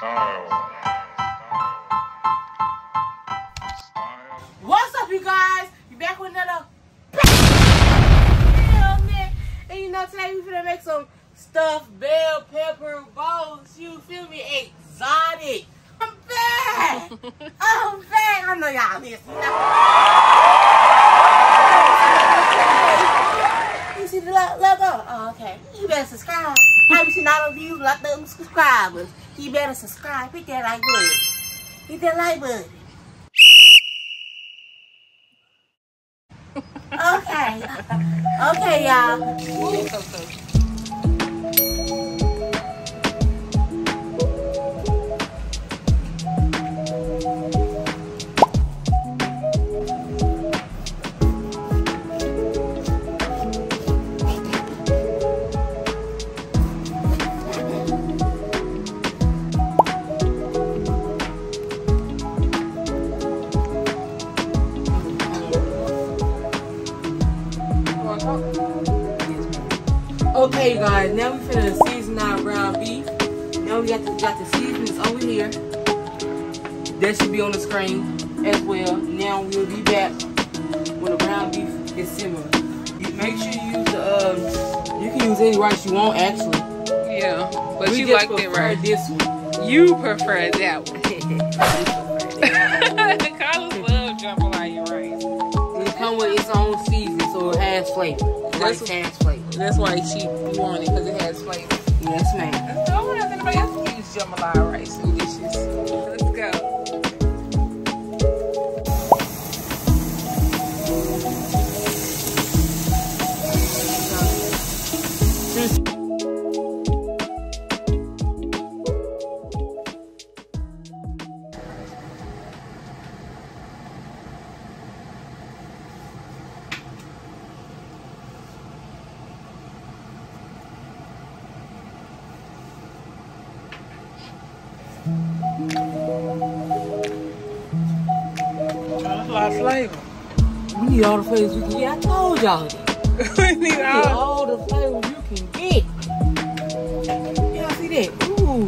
What's up, you guys? You back with another man. And you know, today we finna make some stuffed bell pepper bowls. You feel me? Exotic. I'm back. I'm back. I know y'all miss me. You see the logo? Oh, okay. You better subscribe. I see not of you like them subscribers. You better subscribe. Hit that like button. Hit that like button. Okay. Okay, y'all. Okay, guys, now we finna season our ground beef. Now we got the seasonings over here. That should be on the screen as well. Now we'll be back when the ground beef is simmering. Make sure you use the you can use any rice you want actually. Yeah, but you like that rice. This one. You prefer that one. Carlos loves jambalaya rice. It comes with its own season, so it has flavor. That's why she wanted it, because it has flavor. Yes, ma'am. I don't want anybody else to use jambalaya rice in dishes. Let's go. That's a lot of flavor. We need all the flavors we can get. I told y'all that. We need all the flavors you can get. Y'all see that? Ooh.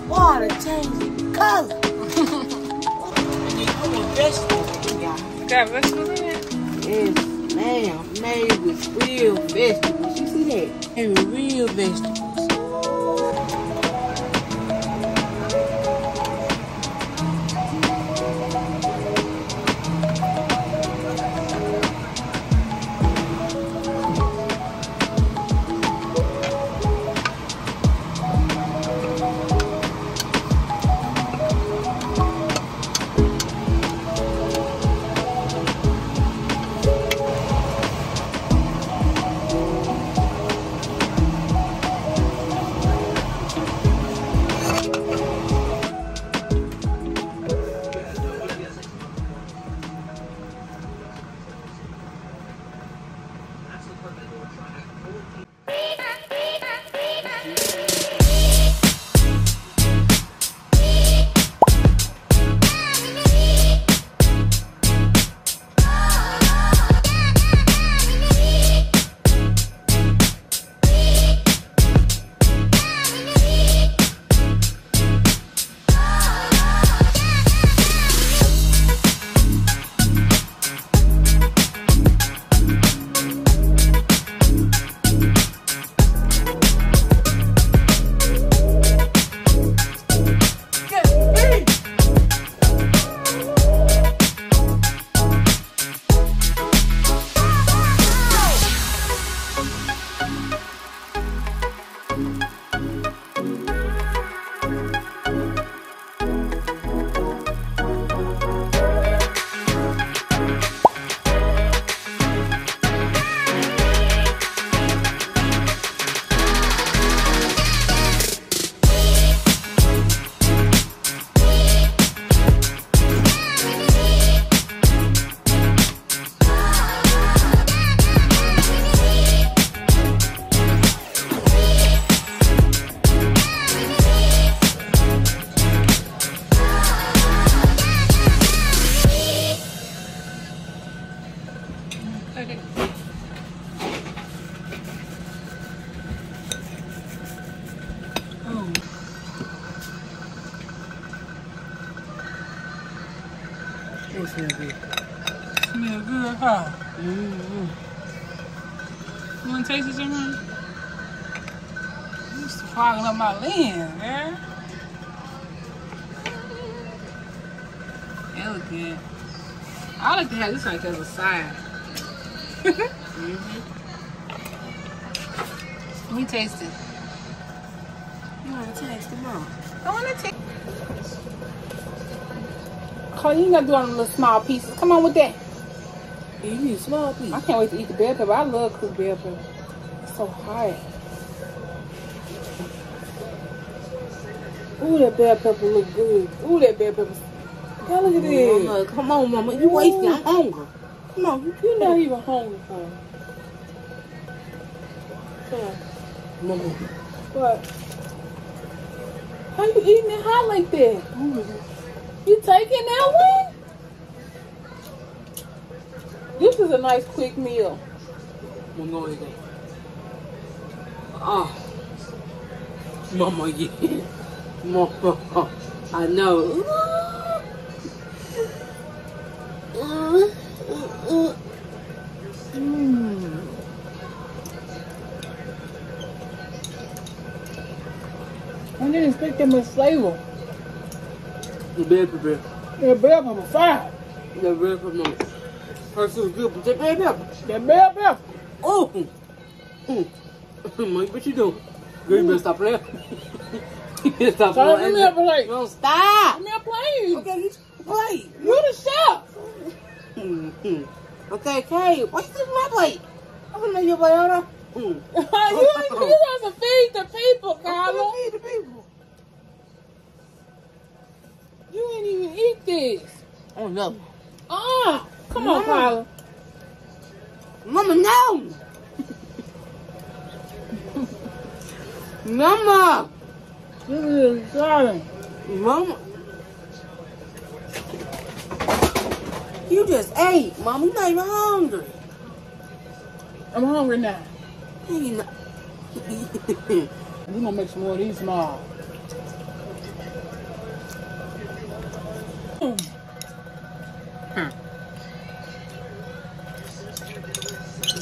Water changing color. I want vegetables, y'all. Got vegetables in it? Yes, ma'am. Made with real vegetables. You see that? Made with real vegetables. It smells good. Smell good, huh? Mm-hmm. You want to taste it, someone? Used to fogging up my lens, man. Elegant. I like to have this like as a side. Mm-hmm. Let me taste it. You want to taste it, Mom? I want to taste. Oh, you ain't got to do all them little small pieces. Come on with that. You need a small piece. I can't wait to eat the bell pepper. I love cooked bell pepper. It's so hot. Ooh, that bell pepper look good. Ooh, that bell pepper. God, look at this. Mama, come on, Mama. You wasting. I'm hungry. Come on. You're not even hungry for it. Mama. What? How you eating it hot like that? You taking that one? This is a nice quick meal. Mama, go ahead. Oh. Mama, yeah. Mama, I know. I didn't expect that much flavor. The bell pepper. That bell pepper fried. The bell pepper. First it was good, but that bell pepper. That bell pepper. Oh. Mike, what you doing? Girl, you better stop playing. You better stop Sorry, playing. give me a plate. Don't stop. Give me a plate. Okay, get your plate. You the chef. Okay, Kay, why you taking my plate? I'm gonna make your plate, hold on. You supposed to feed the people, Carla. Feed the people. You ain't even eat this. Oh no. Come on, Carla. Mama, no. Mama. This is exciting. Mama. You just ate, Mama. You're not even hungry. I'm hungry now. You not. We're gonna make some more of these small.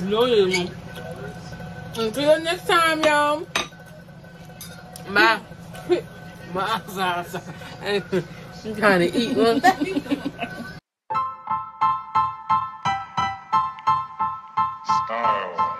No, yeah, Mom. Until next time, y'all. My eyes are. I'm trying to eat one thing. Style.